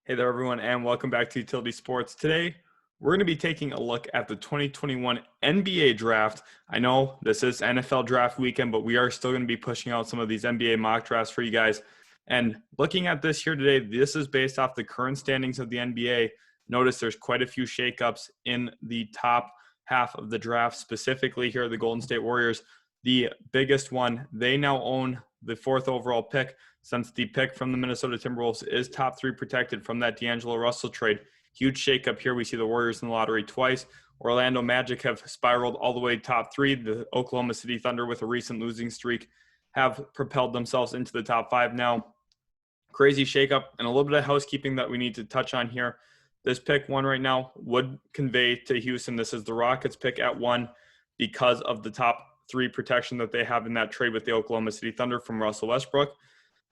Hey there, everyone, and welcome back to Utility Sports. Today, we're going to be taking a look at the 2021 NBA draft. I know this is NFL draft weekend, but we are still going to be pushing out some of these NBA mock drafts for you guys. And looking at this here today, this is based off the current standings of the NBA. Notice there's quite a few shakeups in the top half of the draft, specifically here the Golden State Warriors. The biggest one, they now own the 4th overall pick, since the pick from the Minnesota Timberwolves is top 3 protected from that D'Angelo Russell trade. Huge shakeup here. We see the Warriors in the lottery twice. Orlando Magic have spiraled all the way top 3. The Oklahoma City Thunder, with a recent losing streak, have propelled themselves into the top 5 now. Crazy shakeup, and a little bit of housekeeping that we need to touch on here. This pick 1 right now would convey to Houston. This is the Rockets pick at 1 because of the top 3 protection that they have in that trade with the Oklahoma City Thunder from Russell Westbrook.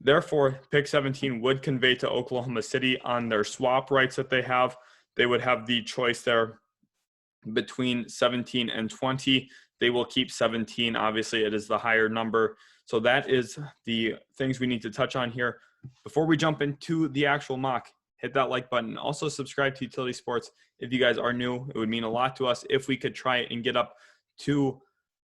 Therefore, pick 17 would convey to Oklahoma City on their swap rights that they have. They would have the choice there between 17 and 20. They will keep 17. Obviously, it is the higher number. So that is the things we need to touch on here. Before we jump into the actual mock, hit that like button. Also, subscribe to Utility Sports. If you guys are new, it would mean a lot to us if we could try and get up to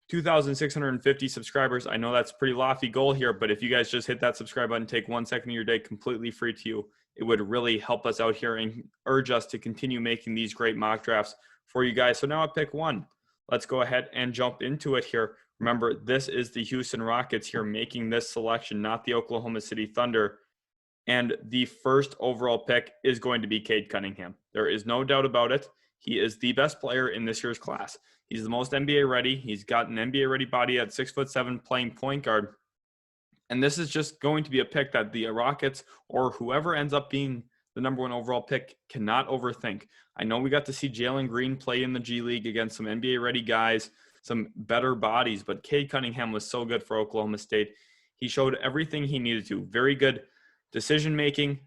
2,650 subscribers. I know that's a pretty lofty goal here, but if you guys just hit that subscribe button, take 1 second of your day, completely free to you, it would really help us out here and urge us to continue making these great mock drafts for you guys. So now at pick 1, let's go ahead and jump into it here. Remember, this is the Houston Rockets here making this selection, not the Oklahoma City Thunder. And the first overall pick is going to be Cade Cunningham. There is no doubt about it. He is the best player in this year's class. He's the most NBA ready. He's got an NBA ready body at 6'7", playing point guard. And this is just going to be a pick that the Rockets or whoever ends up being the number 1 overall pick cannot overthink. I know we got to see Jalen Green play in the G League against some NBA ready guys, some better bodies, but Cade Cunningham was so good for Oklahoma State. He showed everything he needed to. Very good decision-making,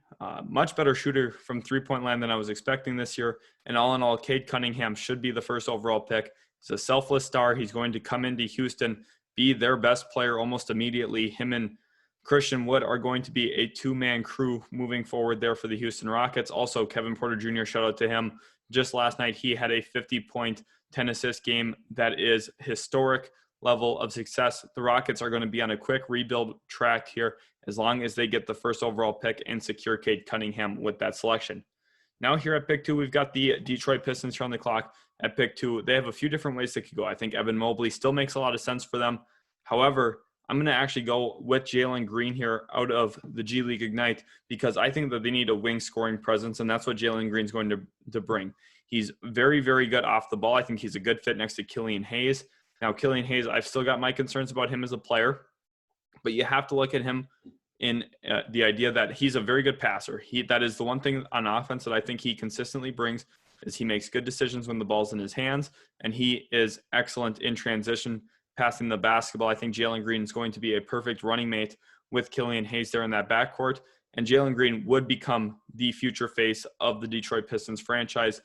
much better shooter from three-point line than I was expecting this year. And all in all, Cade Cunningham should be the first overall pick. He's a selfless star. He's going to come into Houston, be their best player almost immediately. Him and Christian Wood are going to be a 2-man crew moving forward there for the Houston Rockets. Also, Kevin Porter Jr., shout out to him. Just last night, he had a 50-point, 10-assist game that is historic level of success. The Rockets are going to be on a quick rebuild track here as long as they get the first overall pick and secure Cade Cunningham with that selection. Now here at pick 2, we've got the Detroit Pistons here on the clock. At pick 2, they have a few different ways they could go. I think Evan Mobley still makes a lot of sense for them. However, I'm going to actually go with Jalen Green here out of the G League Ignite because I think that they need a wing scoring presence, and that's what Jalen Green's going to bring. He's very, very good off the ball. I think he's a good fit next to Killian Hayes. Now, Killian Hayes, I've still got my concerns about him as a player, but you have to look at him in the idea that he's a very good passer. That is the one thing on offense that I think he consistently brings is he makes good decisions when the ball's in his hands, and he is excellent in transition, passing the basketball. I think Jalen Green is going to be a perfect running mate with Killian Hayes there in that backcourt, and Jalen Green would become the future face of the Detroit Pistons franchise.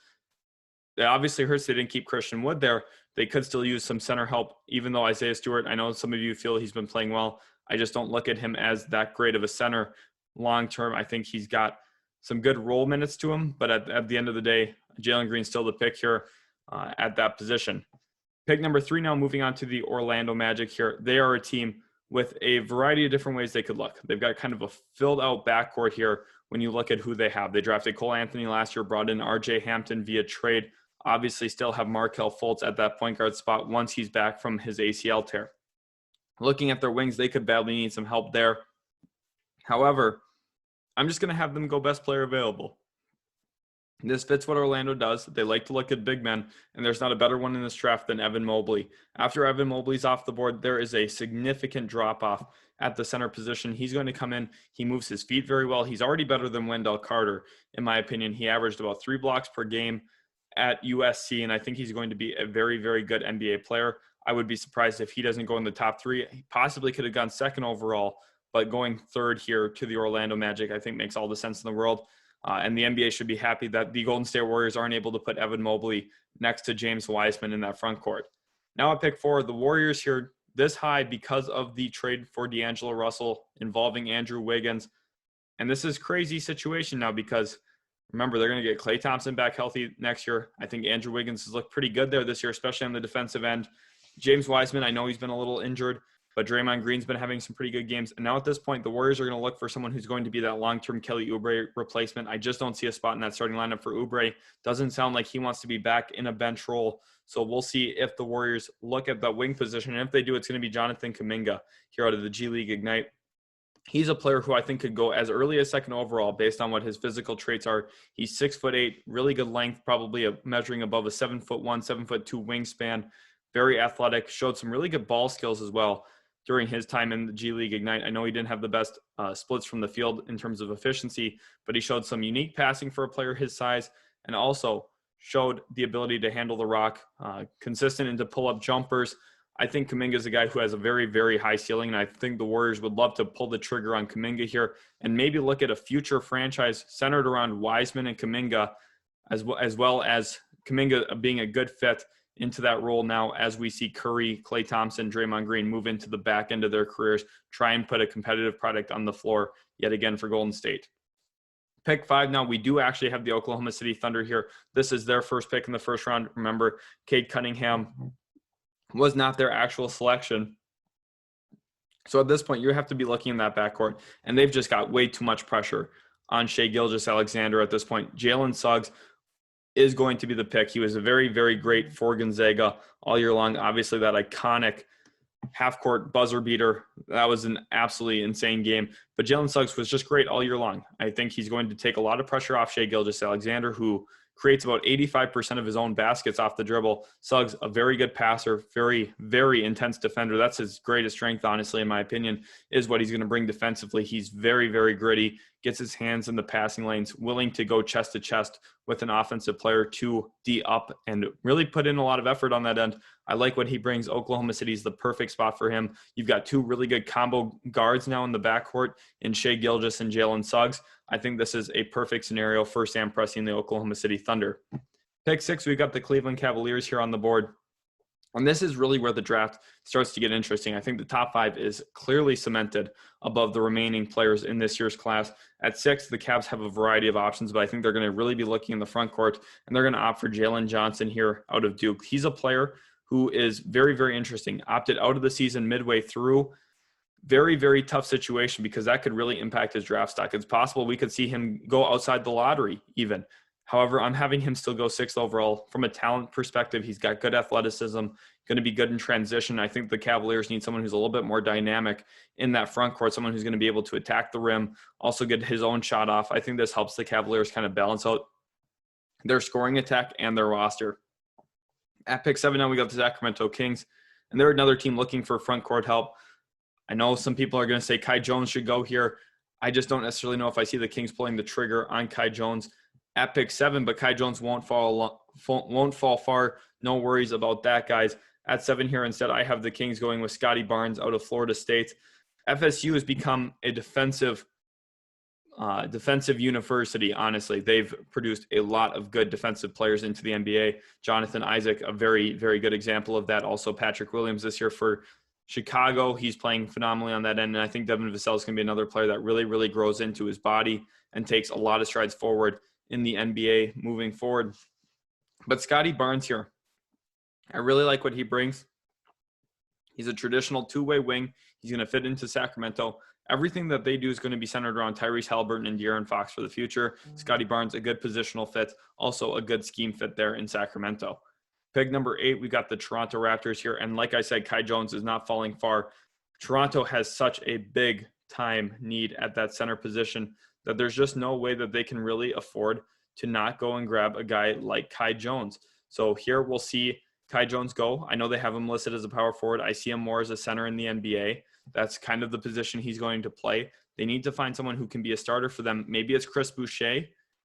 It obviously hurts they didn't keep Christian Wood there. They could still use some center help, even though Isaiah Stewart, I know some of you feel he's been playing well. I just don't look at him as that great of a center long term. I think he's got some good role minutes to him, but at the end of the day, Jalen Green's still the pick here at that position. Pick number 3 now, moving on to the Orlando Magic here. They are a team with a variety of different ways they could look. They've got kind of a filled-out backcourt here when you look at who they have. They drafted Cole Anthony last year, brought in R.J. Hampton via trade. Obviously still have Markelle Fultz at that point guard spot once he's back from his ACL tear. Looking at their wings, they could badly need some help there. However, I'm just going to have them go best player available. This fits what Orlando does. They like to look at big men, and there's not a better one in this draft than Evan Mobley. After Evan Mobley's off the board, there is a significant drop-off at the center position. He's going to come in. He moves his feet very well. He's already better than Wendell Carter, in my opinion. He averaged about 3 blocks per game at USC, and I think he's going to be a very, very good NBA player. I would be surprised if he doesn't go in the top 3. He possibly could have gone 2nd overall, but going 3rd here to the Orlando Magic, I think makes all the sense in the world. And the NBA should be happy that the Golden State Warriors aren't able to put Evan Mobley next to James Wiseman in that front court. Now at pick 4, the Warriors here this high because of the trade for D'Angelo Russell involving Andrew Wiggins. And this is a crazy situation now because Remember, they're going to get Klay Thompson back healthy next year. I think Andrew Wiggins has looked pretty good there this year, especially on the defensive end. James Wiseman, I know he's been a little injured, but Draymond Green's been having some pretty good games. And now at this point, the Warriors are going to look for someone who's going to be that long-term Kelly Oubre replacement. I just don't see a spot in that starting lineup for Oubre. Doesn't sound like he wants to be back in a bench role. So we'll see if the Warriors look at that wing position. And if they do, it's going to be Jonathan Kuminga here out of the G League Ignite. He's a player who I think could go as early as second overall based on what his physical traits are. He's 6'8", really good length, probably measuring above a 7'1", 7'2" wingspan. Very athletic, showed some really good ball skills as well during his time in the G League Ignite. I know he didn't have the best splits from the field in terms of efficiency, but he showed some unique passing for a player his size, and also showed the ability to handle the rock, consistent into pull-up jumpers. I think Kuminga is a guy who has a very, very high ceiling, and I think the Warriors would love to pull the trigger on Kuminga here and maybe look at a future franchise centered around Wiseman and Kuminga, as well as Kuminga being a good fit into that role now as we see Curry, Klay Thompson, Draymond Green move into the back end of their careers, try and put a competitive product on the floor yet again for Golden State. Pick 5 now, we do actually have the Oklahoma City Thunder here. This is their first pick in the first round. Remember, Cade Cunningham was not their actual selection. So at this point, you have to be looking in that backcourt, and they've just got way too much pressure on Shai Gilgeous-Alexander at this point. Jalen Suggs is going to be the pick. He was a very, very great for Gonzaga all year long. Obviously, that iconic half-court buzzer beater, that was an absolutely insane game. But Jalen Suggs was just great all year long. I think he's going to take a lot of pressure off Shai Gilgeous-Alexander, who creates about 85% of his own baskets off the dribble. Suggs, a very good passer, very, very intense defender. That's his greatest strength, honestly, in my opinion, is what he's going to bring defensively. He's very, very gritty, gets his hands in the passing lanes, willing to go chest to chest with an offensive player to D up and really put in a lot of effort on that end. I like what he brings. Oklahoma City is the perfect spot for him. You've got two really good combo guards now in the backcourt in Shai Gilgeous and Jalen Suggs. I think this is a perfect scenario for Sam Presti and the Oklahoma City Thunder. Pick 6, we've got the Cleveland Cavaliers here on the board. And this is really where the draft starts to get interesting. I think the top 5 is clearly cemented above the remaining players in this year's class. At 6, the Cavs have a variety of options, but I think they're going to really be looking in the front court, and they're going to opt for Jalen Johnson here out of Duke. He's a player who is very, very interesting. Opted out of the season midway through. Very, very tough situation because that could really impact his draft stock. It's possible we could see him go outside the lottery even. However, I'm having him still go 6th overall. From a talent perspective, he's got good athleticism, going to be good in transition. I think the Cavaliers need someone who's a little bit more dynamic in that front court, someone who's going to be able to attack the rim, also get his own shot off. I think this helps the Cavaliers kind of balance out their scoring attack and their roster. At pick 7 now, we got the Sacramento Kings, and they're another team looking for front court help. I know some people are going to say Kai Jones should go here. I just don't necessarily know if I see the Kings pulling the trigger on Kai Jones at pick 7, but Kai Jones won't fall far. No worries about that, guys. At 7 here, instead, I have the Kings going with Scottie Barnes out of Florida State. FSU has become a defensive university, honestly. They've produced a lot of good defensive players into the NBA. Jonathan Isaac, a very, very good example of that. Also, Patrick Williams this year for Chicago. He's playing phenomenally on that end, and I think Devin Vassell is going to be another player that really, really grows into his body and takes a lot of strides forward in the NBA moving forward. But Scottie Barnes here, I really like what he brings. He's a traditional two-way wing. He's going to fit into Sacramento. Everything that they do is going to be centered around Tyrese Halliburton and De'Aaron Fox for the future. Scottie Barnes, a good positional fit, also a good scheme fit there in Sacramento. Pick number 8, we got the Toronto Raptors here. And like I said, Kai Jones is not falling far. Toronto has such a big time need at that center position that there's just no way that they can really afford to not go and grab a guy like Kai Jones. So here we'll see Kai Jones go. I know they have him listed as a power forward. I see him more as a center in the NBA. That's kind of the position he's going to play. They need to find someone who can be a starter for them. Maybe it's Chris Boucher.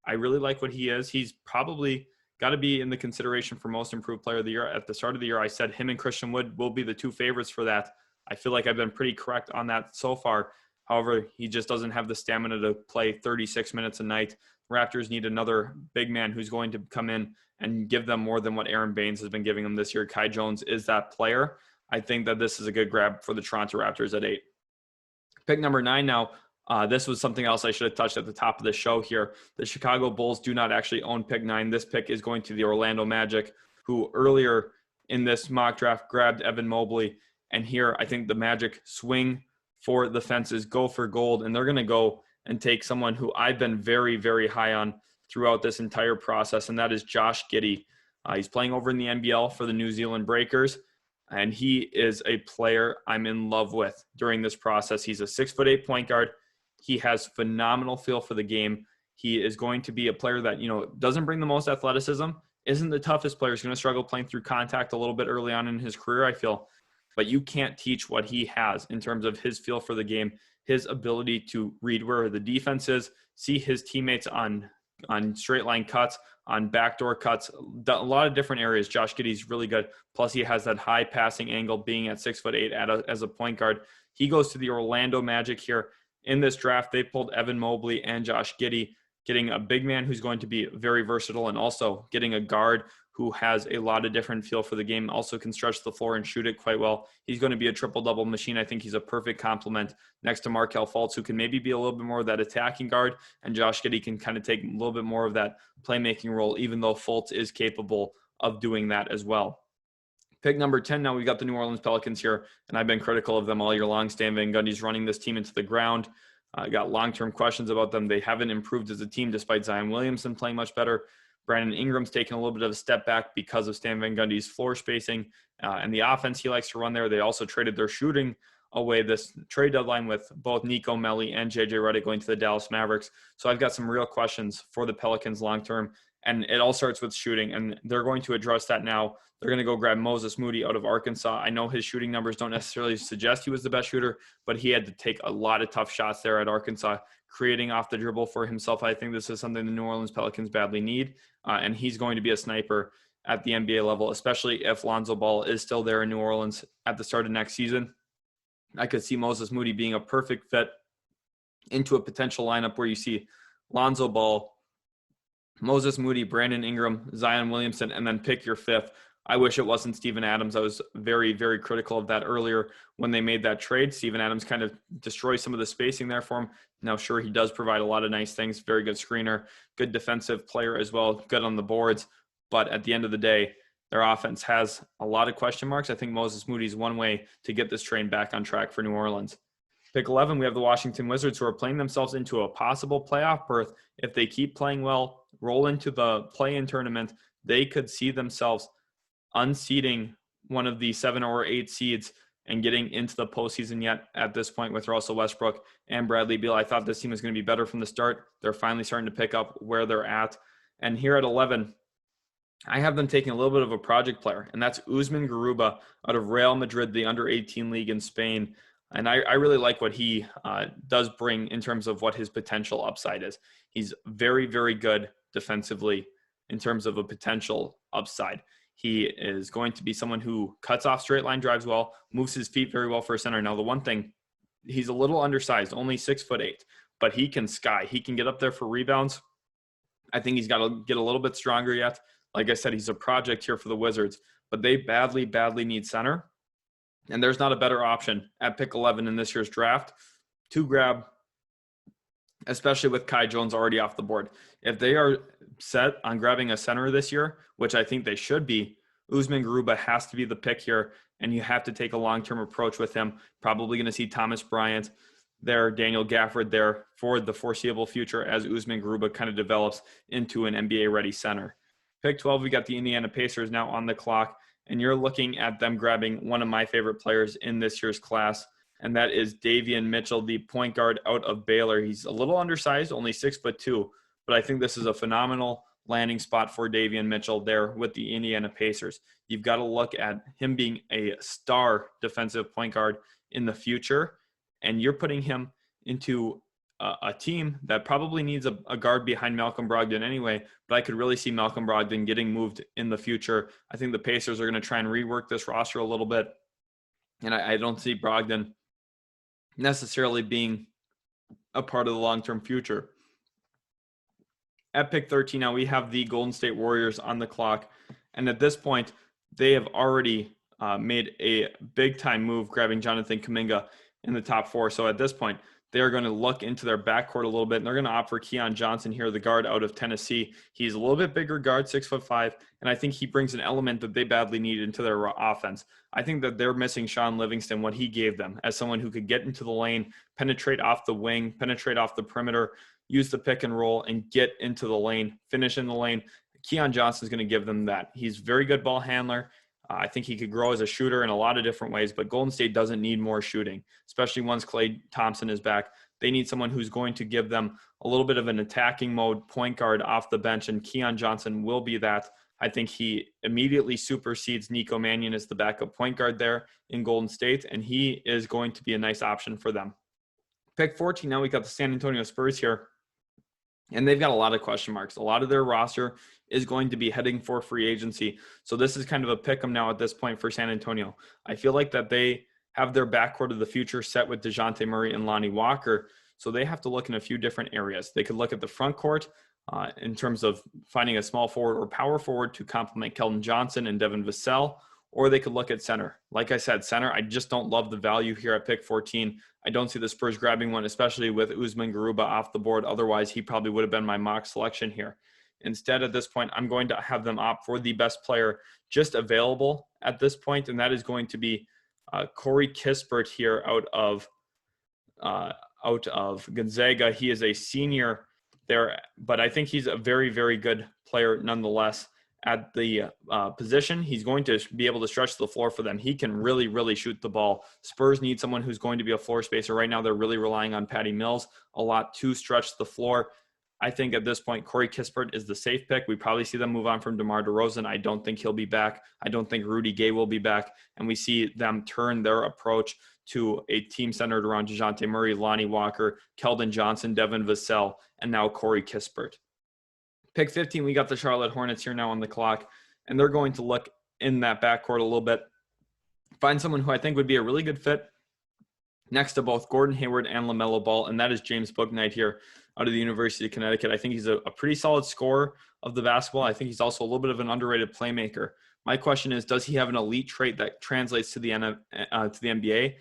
I really like what he is. He's probably got to be in the consideration for most improved player of the year. At the start of the year, I said him and Christian Wood will be the two favorites for that. I feel like I've been pretty correct on that so far. However, he just doesn't have the stamina to play 36 minutes a night. Raptors need another big man who's going to come in and give them more than what Aaron Baines has been giving them this year. Kai Jones is that player. I think that this is a good grab for the Toronto Raptors at 8. Pick number 9 now. This was something else I should have touched at the top of the show here. The Chicago Bulls do not actually own pick 9. This pick is going to the Orlando Magic, who earlier in this mock draft grabbed Evan Mobley. And here I think the Magic swing for the fences, go for gold, and they're going to go and take someone who I've been very, very high on throughout this entire process, and that is Josh Giddy. He's playing over in the NBL for the New Zealand Breakers, and he is a player I'm in love with during this process. He's a 6'8" point guard. He has phenomenal feel for the game. He is going to be a player that, doesn't bring the most athleticism, isn't the toughest player. He's going to struggle playing through contact a little bit early on in his career, I feel. But you can't teach what he has in terms of his feel for the game, his ability to read where the defense is, see his teammates on straight line cuts, on backdoor cuts, a lot of different areas. Josh Giddey's really good. Plus he has that high passing angle being at 6'8" as a point guard. He goes to the Orlando Magic here. In this draft, they pulled Evan Mobley and Josh Giddy, getting a big man who's going to be very versatile, and also getting a guard who has a lot of different feel for the game, also can stretch the floor and shoot it quite well. He's going to be a triple-double machine. I think he's a perfect complement next to Markelle Fultz, who can maybe be a little bit more of that attacking guard, and Josh Giddey can kind of take a little bit more of that playmaking role, even though Fultz is capable of doing that as well. Pick number 10, now we've got the New Orleans Pelicans here, and I've been critical of them all year long. Stan Van Gundy's running this team into the ground. I got long-term questions about them. They haven't improved as a team despite Zion Williamson playing much better. Brandon Ingram's taken a little bit of a step back because of Stan Van Gundy's floor spacing and the offense he likes to run there. They also traded their shooting away this trade deadline with both Nico Melli and JJ Redick going to the Dallas Mavericks. So I've got some real questions for the Pelicans long-term, and it all starts with shooting, and they're going to address that now. They're going to go grab Moses Moody out of Arkansas. I know his shooting numbers don't necessarily suggest he was the best shooter, but he had to take a lot of tough shots there at Arkansas, creating off the dribble for himself. I think this is something the New Orleans Pelicans badly need, and he's going to be a sniper at the NBA level, especially if Lonzo Ball is still there in New Orleans at the start of next season. I could see Moses Moody being a perfect fit into a potential lineup where you see Lonzo Ball, Moses Moody, Brandon Ingram, Zion Williamson, and then pick your fifth. I wish it wasn't Steven Adams. I was very, very critical of that earlier when they made that trade. Steven Adams kind of destroyed some of the spacing there for him. Now, sure, he does provide a lot of nice things. Very good screener, good defensive player as well, good on the boards. But at the end of the day, their offense has a lot of question marks. I think Moses Moody is one way to get this train back on track for New Orleans. Pick 11, we have the Washington Wizards, who are playing themselves into a possible playoff berth. If they keep playing well, roll into the play-in tournament, they could see themselves unseeding one of the 7 or 8 seeds and getting into the postseason yet at this point with Russell Westbrook and Bradley Beal. I thought this team was going to be better from the start. They're finally starting to pick up where they're at. And here at 11, I have them taking a little bit of a project player, and that's Usman Garuba out of Real Madrid, the under-18 league in Spain. And I really like what he does bring in terms of what his potential upside is. He's very, very good defensively in terms of a potential upside. He is going to be someone who cuts off straight line drives well, moves his feet very well for a center. Now, the one thing, he's a little undersized, only 6'8", but he can sky. He can get up there for rebounds. I think he's got to get a little bit stronger yet. Like I said, he's a project here for the Wizards, but they badly, badly need center. And there's not a better option at pick 11 in this year's draft to grab, especially with Kai Jones already off the board. If they are set on grabbing a center this year, which I think they should be, Usman Garuba has to be the pick here, and you have to take a long-term approach with him. Probably going to see Thomas Bryant there, Daniel Gafford there for the foreseeable future as Usman Garuba kind of develops into an NBA-ready center. Pick 12, we got the Indiana Pacers now on the clock, and you're looking at them grabbing one of my favorite players in this year's class, and that is Davion Mitchell, the point guard out of Baylor. He's a little undersized, only 6'2", but I think this is a phenomenal landing spot for Davion Mitchell there with the Indiana Pacers. You've got to look at him being a star defensive point guard in the future, and you're putting him into a team that probably needs a guard behind Malcolm Brogdon anyway, but I could really see Malcolm Brogdon getting moved in the future. I think the Pacers are going to try and rework this roster a little bit, and I don't see Brogdon necessarily being a part of the long-term future. At pick 13 now, we have the Golden State Warriors on the clock, and at this point, they have already made a big-time move grabbing Jonathan Kuminga in the top 4. So at this point, they are going to look into their backcourt a little bit, and they're going to opt for Keon Johnson here, the guard out of Tennessee. He's a little bit bigger guard, 6'5", and I think he brings an element that they badly need into their offense. I think that they're missing Sean Livingston, what he gave them as someone who could get into the lane, penetrate off the wing, penetrate off the perimeter, use the pick and roll, and get into the lane, finish in the lane. Keon Johnson is going to give them that. He's a very good ball handler. I think he could grow as a shooter in a lot of different ways, but Golden State doesn't need more shooting, especially once Klay Thompson is back. They need someone who's going to give them a little bit of an attacking mode point guard off the bench, and Keon Johnson will be that. I think he immediately supersedes Nico Mannion as the backup point guard there in Golden State, and he is going to be a nice option for them. Pick 14, now we got the San Antonio Spurs here, and they've got a lot of question marks. A lot of their roster is going to be heading for free agency. So this is kind of a pick 'em now at this point for San Antonio. I feel like that they have their backcourt of the future set with DeJounte Murray and Lonnie Walker. So they have to look in a few different areas. They could look at the front court in terms of finding a small forward or power forward to complement Keldon Johnson and Devin Vassell, or they could look at center. Like I said, center, I just don't love the value here at pick 14. I don't see the Spurs grabbing one, especially with Usman Garuba off the board. Otherwise, he probably would have been my mock selection here. Instead, at this point, I'm going to have them opt for the best player just available at this point, and that is going to be Corey Kispert here out of Gonzaga. He is a senior there, but I think he's a very, very good player nonetheless at the position. He's going to be able to stretch the floor for them. He can really, really shoot the ball. Spurs need someone who's going to be a floor spacer. Right now, they're really relying on Patty Mills a lot to stretch the floor. I think at this point, Corey Kispert is the safe pick. We probably see them move on from DeMar DeRozan. I don't think he'll be back. I don't think Rudy Gay will be back. And we see them turn their approach to a team centered around DeJounte Murray, Lonnie Walker, Keldon Johnson, Devin Vassell, and now Corey Kispert. Pick 15, we got the Charlotte Hornets here now on the clock, and they're going to look in that backcourt a little bit, find someone who I think would be a really good fit next to both Gordon Hayward and LaMelo Ball, and that is James Bouknight here out of the University of Connecticut. I think he's a pretty solid scorer of the basketball. I think he's also a little bit of an underrated playmaker. My question is, does he have an elite trait that translates to the NBA?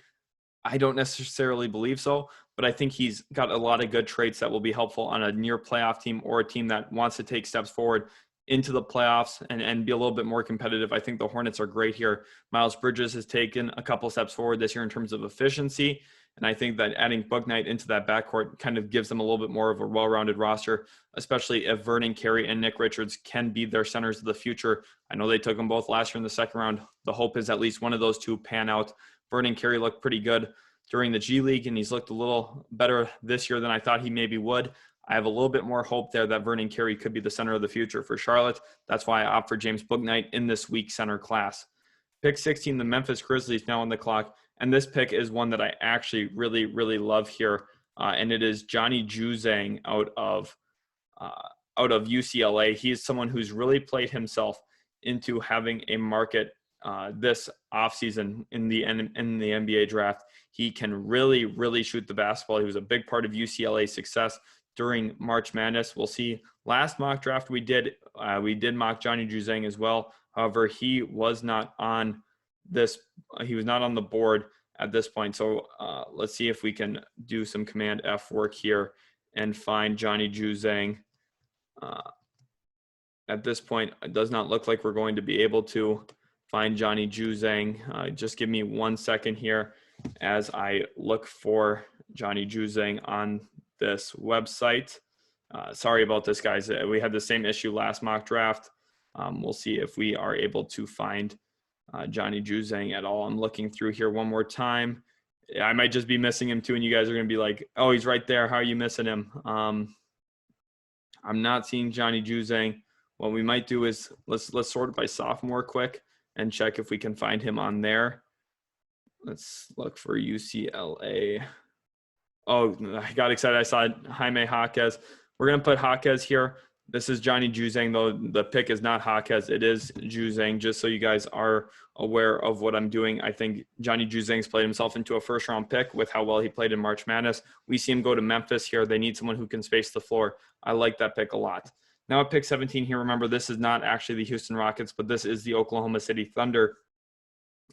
I don't necessarily believe so, but I think he's got a lot of good traits that will be helpful on a near playoff team or a team that wants to take steps forward into the playoffs and be a little bit more competitive. I think the Hornets are great here. Miles Bridges has taken a couple steps forward this year in terms of efficiency, and I think that adding Bouknight into that backcourt kind of gives them a little bit more of a well-rounded roster, especially if Vernon Carey and Nick Richards can be their centers of the future. I know they took them both last year in the second round. The hope is at least one of those two pan out. Vernon Carey looked pretty good during the G League, and he's looked a little better this year than I thought he maybe would. I have a little bit more hope there that Vernon Carey could be the center of the future for Charlotte. That's why I opt for James Bouknight in this week center class. Pick 16, the Memphis Grizzlies now on the clock. And this pick is one that I actually really, really love here. And it is Johnny Juzang out of UCLA. He is someone who's really played himself into having a market this offseason in the NBA draft. He can really, really shoot the basketball. He was a big part of UCLA's success during March Madness. We'll see. Last mock draft we did mock Johnny Juzang as well. However, he was not on this. He was not on the board at this point. So let's see if we can do some Command F work here and find Johnny Juzang. At this point, it does not look like we're going to be able to find Johnny Juzang. Just give me 1 second here as I look for Johnny Juzang on this website. Sorry about this, guys. We had the same issue last mock draft. We'll see if we are able to find Johnny Juzang at all. I'm looking through here one more time. I might just be missing him too, and you guys are going to be like, oh, he's right there. How are you missing him? I'm not seeing Johnny Juzang. What we might do is let's sort it by sophomore quick and check if we can find him on there. Let's look for UCLA. Oh, I got excited. I saw Jaime Jaquez. We're going to put Jaquez here. This is Johnny Juzang, though the pick is not Jaquez. It is Juzang, just so you guys are aware of what I'm doing. I think Johnny Juzang's played himself into a first-round pick with how well he played in March Madness. We see him go to Memphis here. They need someone who can space the floor. I like that pick a lot. Now at pick 17 here, remember, this is not actually the Houston Rockets, but this is the Oklahoma City Thunder.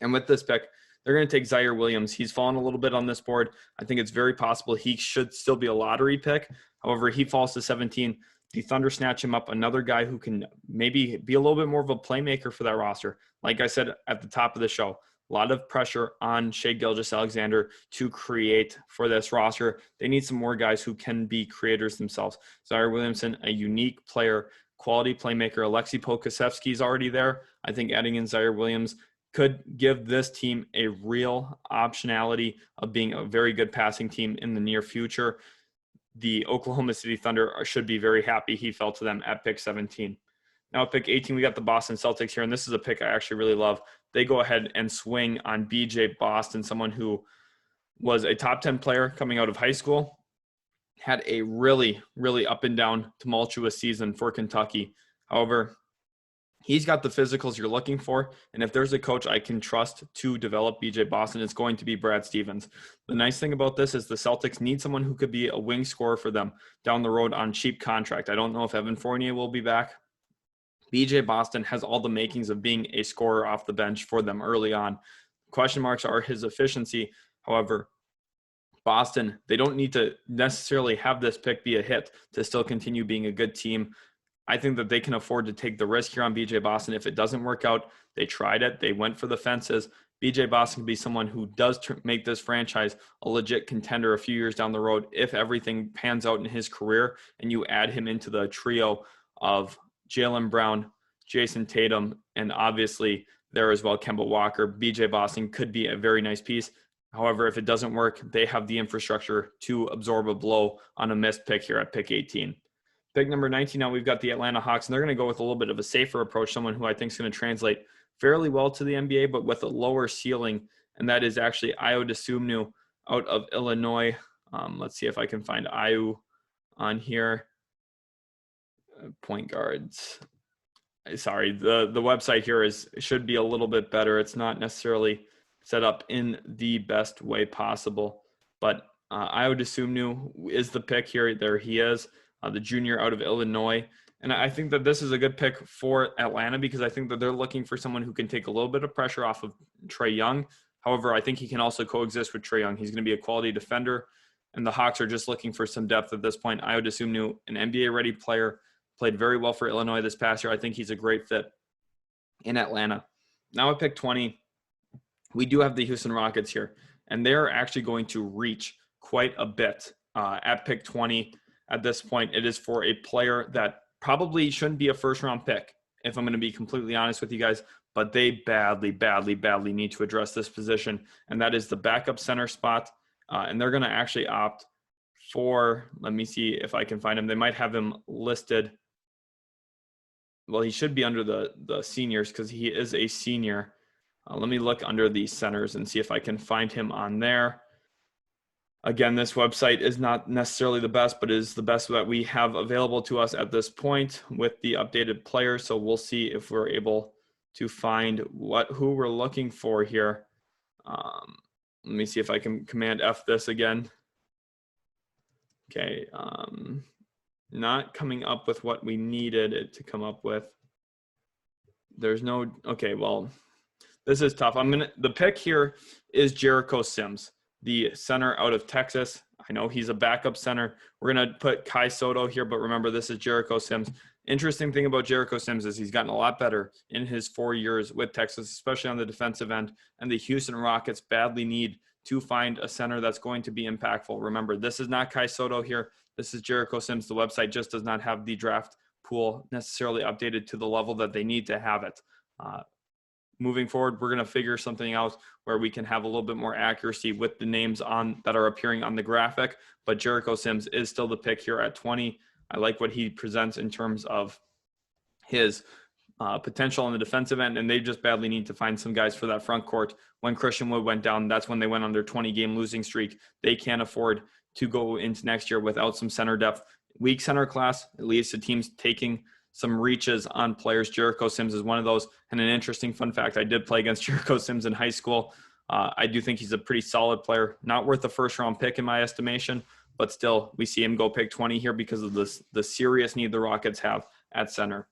And with this pick, they're going to take Zaire Williams. He's fallen a little bit on this board. I think it's very possible he should still be a lottery pick. However, he falls to 17. The Thunder snatch him up, another guy who can maybe be a little bit more of a playmaker for that roster. Like I said at the top of the show, a lot of pressure on Shai Gilgeous-Alexander to create for this roster. They need some more guys who can be creators themselves. Zaire Williamson, a unique player, quality playmaker. Alexei Pokusevsky is already there. I think adding in Zaire Williams could give this team a real optionality of being a very good passing team in the near future. The Oklahoma City Thunder should be very happy he fell to them at pick 17. Now at pick 18, we got the Boston Celtics here, and this is a pick I actually really love. They go ahead and swing on BJ Boston, someone who was a top 10 player coming out of high school, had a really, really up and down tumultuous season for Kentucky. However, he's got the physicals you're looking for, and if there's a coach I can trust to develop BJ Boston, it's going to be Brad Stevens. The nice thing about this is the Celtics need someone who could be a wing scorer for them down the road on cheap contract. I don't know if Evan Fournier will be back. BJ Boston has all the makings of being a scorer off the bench for them early on. Question marks are his efficiency. However, Boston, they don't need to necessarily have this pick be a hit to still continue being a good team. I think that they can afford to take the risk here on BJ Boston. If it doesn't work out, they tried it. They went for the fences. BJ Boston can be someone who does make this franchise a legit contender a few years down the road if everything pans out in his career and you add him into the trio of Jaylen Brown, Jason Tatum, and obviously there as well, Kemba Walker. BJ Boston could be a very nice piece. However, if it doesn't work, they have the infrastructure to absorb a blow on a missed pick here at pick 18. Pick number 19, now we've got the Atlanta Hawks, and they're going to go with a little bit of a safer approach, someone who I think is going to translate fairly well to the NBA, but with a lower ceiling, and that is actually Ayo Dosunmu out of Illinois. Let's see if I can find Ayo on here. Point guards. Sorry, the website here should be a little bit better. It's not necessarily set up in the best way possible, but Ayo Dosunmu is the pick here. There he is. The junior out of Illinois. And I think that this is a good pick for Atlanta because I think that they're looking for someone who can take a little bit of pressure off of Trae Young. However, I think he can also coexist with Trae Young. He's going to be a quality defender, and the Hawks are just looking for some depth at this point. Ayo Dosunmu, an NBA-ready player, played very well for Illinois this past year. I think he's a great fit in Atlanta. Now at pick 20, we do have the Houston Rockets here, and they're actually going to reach quite a bit at pick 20. At this point, it is for a player that probably shouldn't be a first-round pick, if I'm going to be completely honest with you guys, but they badly, badly, badly need to address this position, and that is the backup center spot, and they're going to actually opt for, let me see if I can find him. They might have him listed. Well, he should be under the seniors because he is a senior. Let me look under the centers and see if I can find him on there. Again, this website is not necessarily the best, but is the best that we have available to us at this point with the updated players. So we'll see if we're able to find who we're looking for here. Let me see if I can Command F this again. Okay, not coming up with what we needed it to come up with. There's no, okay, well, this is tough. The pick here is Jericho Sims, the center out of Texas. I know he's a backup center. We're going to put Kai Soto here, but remember, this is Jericho Sims. Interesting thing about Jericho Sims is he's gotten a lot better in his 4 years with Texas, especially on the defensive end, and the Houston Rockets badly need to find a center that's going to be impactful. Remember, this is not Kai Soto here. This is Jericho Sims. The website just does not have the draft pool necessarily updated to the level that they need to have it. Moving forward, we're going to figure something out where we can have a little bit more accuracy with the names that are appearing on the graphic, but Jericho Sims is still the pick here at 20. I like what he presents in terms of his potential on the defensive end, and they just badly need to find some guys for that front court. When Christian Wood went down, that's when they went on their 20-game losing streak. They can't afford to go into next year without some center depth. Weak center class, it leads to teams taking some reaches on players. Jericho Sims is one of those. And an interesting fun fact, I did play against Jericho Sims in high school. I do think he's a pretty solid player, not worth a first-round pick in my estimation, but still we see him go pick 20 here because of the serious need the Rockets have at center.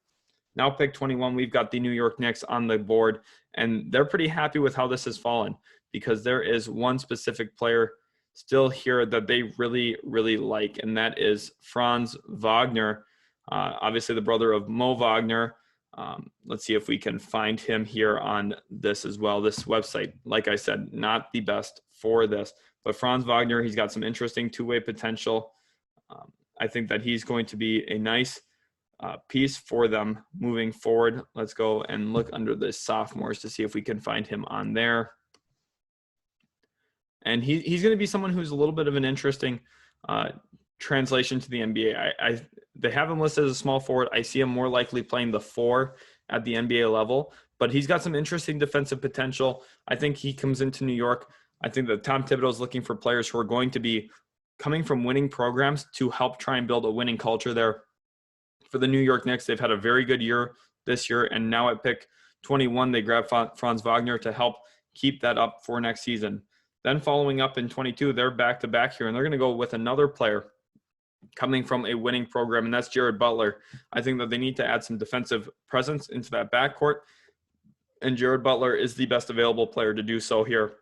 Now pick 21, we've got the New York Knicks on the board, and they're pretty happy with how this has fallen because there is one specific player still here that they really, really like, and that is Franz Wagner, obviously the brother of Mo Wagner. Let's see if we can find him here on this as well. This website, like I said, not the best for this, but Franz Wagner, he's got some interesting two-way potential. I think that he's going to be a nice piece for them moving forward. Let's go and look under the sophomores to see if we can find him on there. And he's going to be someone who's a little bit of an interesting translation to the NBA. They have him listed as a small forward. I see him more likely playing the 4 at the NBA level, but he's got some interesting defensive potential. I think he comes into New York. I think that Tom Thibodeau is looking for players who are going to be coming from winning programs to help try and build a winning culture there. For the New York Knicks, they've had a very good year this year, and now at pick 21, they grab Franz Wagner to help keep that up for next season. Then following up in 22, they're back-to-back here, and they're going to go with another player coming from a winning program, and that's Jared Butler. I think that they need to add some defensive presence into that backcourt, and Jared Butler is the best available player to do so here.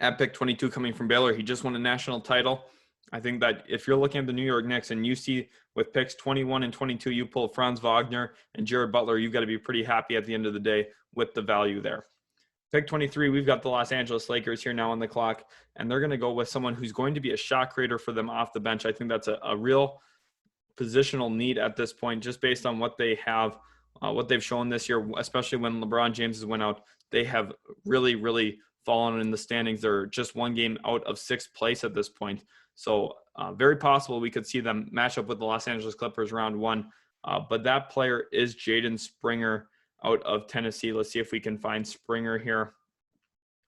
At pick 22 coming from Baylor, he just won a national title. I think that if you're looking at the New York Knicks and you see with picks 21 and 22, you pull Franz Wagner and Jared Butler, you've got to be pretty happy at the end of the day with the value there. Pick 23, we've got the Los Angeles Lakers here now on the clock, and they're going to go with someone who's going to be a shot creator for them off the bench. I think that's a real positional need at this point, just based on what they have, what they've shown this year, especially when LeBron James has went out. They have really, really fallen in the standings. They're just one game out of 6th place at this point. So very possible we could see them match up with the Los Angeles Clippers round 1. But that player is Jaden Springer out of Tennessee. Let's see if we can find Springer here.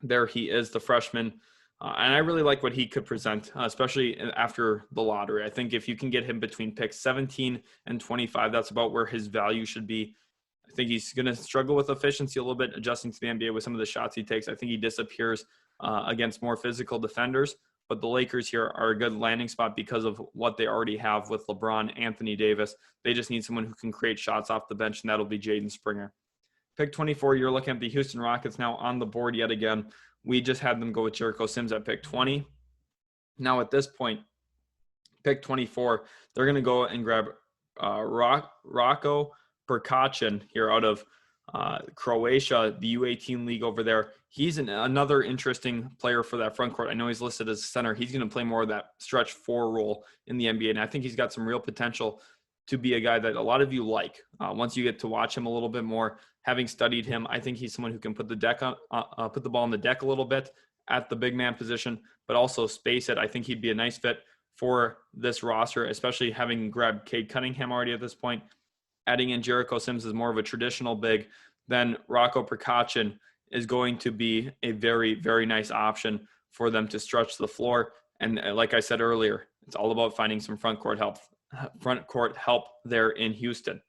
There he is, the freshman. And I really like what he could present, especially after the lottery. I think if you can get him between picks 17 and 25, that's about where his value should be. I think he's going to struggle with efficiency a little bit, adjusting to the NBA with some of the shots he takes. I think he disappears against more physical defenders. But the Lakers here are a good landing spot because of what they already have with LeBron, Anthony Davis. They just need someone who can create shots off the bench, and that'll be Jaden Springer. Pick 24, you're looking at the Houston Rockets now on the board yet again. We just had them go with Jericho Sims at pick 20. Now at this point, pick 24, they're going to go and grab Rocco Perkacin here out of Croatia, the U18 league over there. He's another interesting player for that front court. I know he's listed as a center. He's going to play more of that stretch 4 role in the NBA, and I think he's got some real potential to be a guy that a lot of you like. Once you get to watch him a little bit more, having studied him, I think he's someone who can put the ball on the deck a little bit at the big man position, but also space it. I think he'd be a nice fit for this roster, especially having grabbed Cade Cunningham already at this point. Adding in Jericho Sims is more of a traditional big, then Rocco Perkacin is going to be a very, very nice option for them to stretch the floor. And like I said earlier, it's all about finding some front court help there in Houston.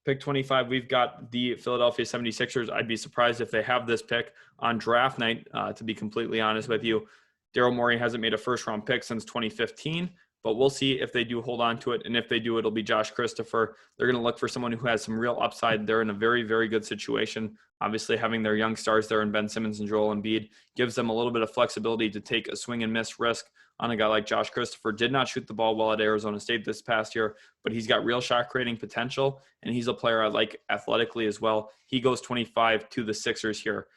Pick 25, we've got the Philadelphia 76ers. I'd be surprised if they have this pick on draft night, to be completely honest with you. Daryl Morey hasn't made a first-round pick since 2015. But we'll see if they do hold on to it. And if they do, it'll be Josh Christopher. They're going to look for someone who has some real upside. They're in a very, very good situation. Obviously, having their young stars there in Ben Simmons and Joel Embiid gives them a little bit of flexibility to take a swing and miss risk on a guy like Josh Christopher. Did not shoot the ball well at Arizona State this past year, but he's got real shot creating potential, and he's a player I like athletically as well. He goes 25 to the Sixers here.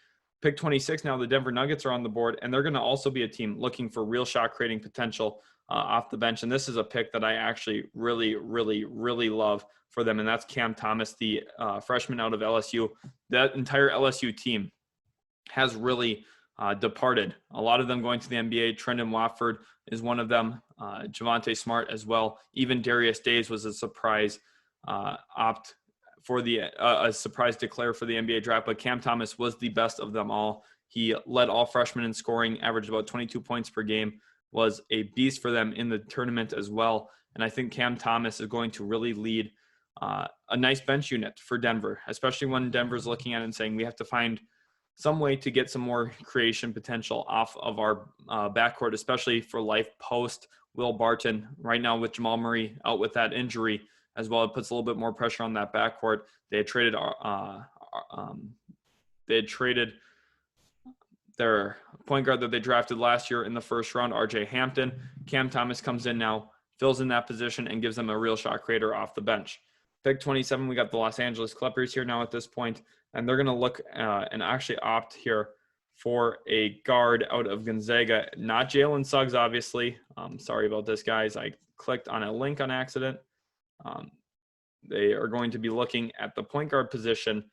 Pick 26 now, the Denver Nuggets are on the board, and they're going to also be a team looking for real shot creating potential off the bench. And this is a pick that I actually really, really, really love for them, and that's Cam Thomas, the freshman out of LSU. That entire LSU team has really departed. A lot of them going to the NBA. Trendon Watford is one of them. Javonte Smart as well. Even Darius Days was a surprise a surprise declare for the NBA draft, but Cam Thomas was the best of them all. He led all freshmen in scoring, averaged about 22 points per game, was a beast for them in the tournament as well. And I think Cam Thomas is going to really lead a nice bench unit for Denver, especially when Denver's looking at it and saying we have to find some way to get some more creation potential off of our backcourt, especially for life post Will Barton. Right now with Jamal Murray out with that injury as well, it puts a little bit more pressure on that backcourt. They had traded their point guard that they drafted last year in the first round, RJ Hampton. Cam Thomas comes in now, fills in that position, and gives them a real shot creator off the bench. Pick 27, we got the Los Angeles Clippers here now at this point, and they're going to look and actually opt here for a guard out of Gonzaga. Not Jalen Suggs, obviously. Sorry about this, guys. I clicked on a link on accident. They are going to be looking at the point guard position,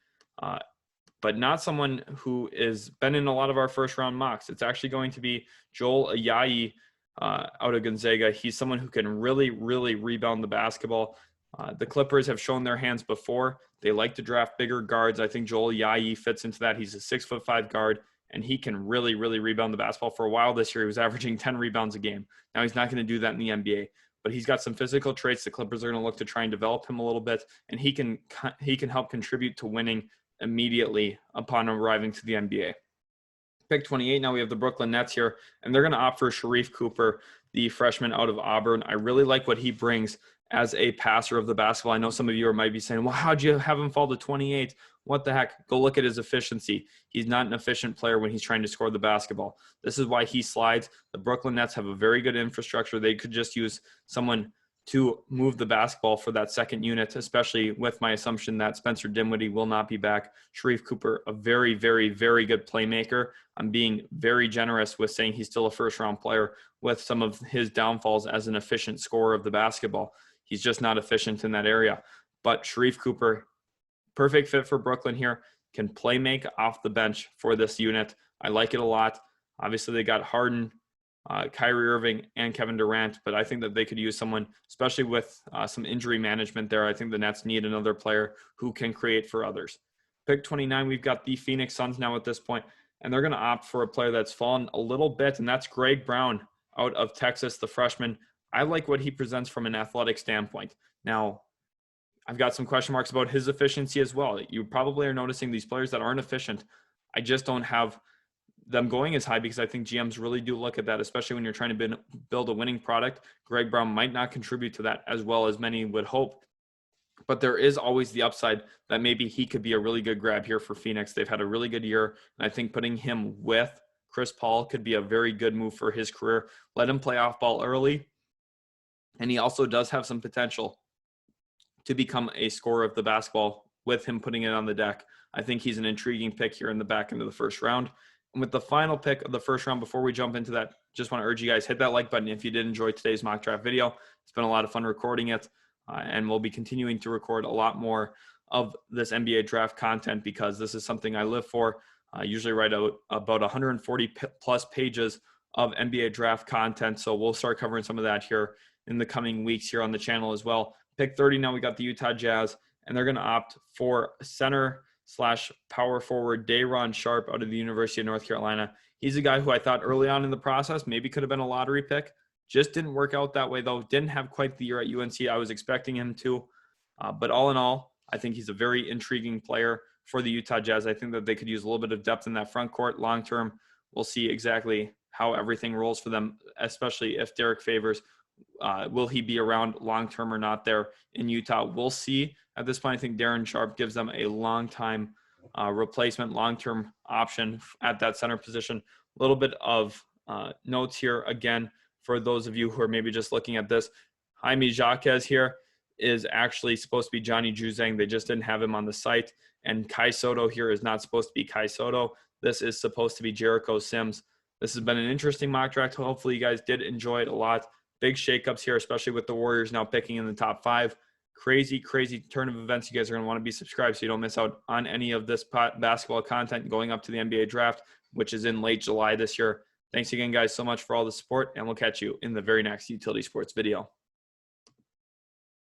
but not someone who has been in a lot of our first-round mocks. It's actually going to be Joel Ayahi out of Gonzaga. He's someone who can really, really rebound the basketball. The Clippers have shown their hands before. They like to draft bigger guards. I think Joel Ayahi fits into that. He's a 6'5" guard, and he can really, really rebound the basketball. For a while this year, he was averaging 10 rebounds a game. Now he's not going to do that in the NBA, but he's got some physical traits. The Clippers are going to look to try and develop him a little bit, and he can help contribute to winning immediately upon arriving to the NBA. Pick 28, now we have the Brooklyn Nets here, and they're going to opt for Sharife Cooper, the freshman out of Auburn. I really like what he brings as a passer of the basketball. I know some of you might be saying, well, how'd you have him fall to 28? What the heck? Go look at his efficiency. He's not an efficient player when he's trying to score the basketball. This is why he slides. The Brooklyn Nets have a very good infrastructure. They could just use someone to move the basketball for that second unit, especially with my assumption that Spencer Dinwiddie will not be back. Sharife Cooper, a very, very, very good playmaker. I'm being very generous with saying he's still a first-round player with some of his downfalls as an efficient scorer of the basketball. He's just not efficient in that area. But Sharife Cooper, perfect fit for Brooklyn here, can play make off the bench for this unit. I like it a lot. Obviously, they got Harden, Kyrie Irving, and Kevin Durant, but I think that they could use someone, especially with some injury management there. I think the Nets need another player who can create for others. Pick 29, we've got the Phoenix Suns now at this point, and they're going to opt for a player that's fallen a little bit, and that's Greg Brown out of Texas, the freshman. I like what he presents from an athletic standpoint. Now, I've got some question marks about his efficiency as well. You probably are noticing these players that aren't efficient. I just don't have them going as high because I think GMs really do look at that, especially when you're trying to build a winning product. Greg Brown might not contribute to that as well as many would hope, but there is always the upside that maybe he could be a really good grab here for Phoenix. They've had a really good year, and I think putting him with Chris Paul could be a very good move for his career. Let him play off ball early, and he also does have some potential to become a scorer of the basketball with him putting it on the deck. I think he's an intriguing pick here in the back end of the first round. And with the final pick of the first round, before we jump into that, just want to urge you guys, hit that like button if you did enjoy today's mock draft video. It's been a lot of fun recording it, and we'll be continuing to record a lot more of this NBA draft content because this is something I live for. I usually write out about 140 plus pages of NBA draft content, so we'll start covering some of that here in the coming weeks here on the channel as well. Pick 30, now we got the Utah Jazz, and they're going to opt for center/power forward Day'Ron Sharpe out of the University of North Carolina. He's a guy who I thought early on in the process maybe could have been a lottery pick. Just didn't work out that way, though. Didn't have quite the year at UNC I was expecting him to. But all in all, I think he's a very intriguing player for the Utah Jazz. I think that they could use a little bit of depth in that front court long term. We'll see exactly how everything rolls for them, especially if Derek Favors. Will he be around long-term or not there in Utah? We'll see. At this point, I think Day'Ron Sharpe gives them a long-time replacement, long-term option at that center position. A little bit of notes here, again, for those of you who are maybe just looking at this. Jaime Jaquez here is actually supposed to be Johnny Juzang. They just didn't have him on the site. And Kai Soto here is not supposed to be Kai Soto. This is supposed to be Jericho Sims. This has been an interesting mock draft. Hopefully you guys did enjoy it a lot. Big shakeups here, especially with the Warriors now picking in the top 5. Crazy, crazy turn of events. You guys are going to want to be subscribed so you don't miss out on any of this basketball content going up to the NBA draft, which is in late July this year. Thanks again, guys, so much for all the support, and we'll catch you in the very next Utility Sports video.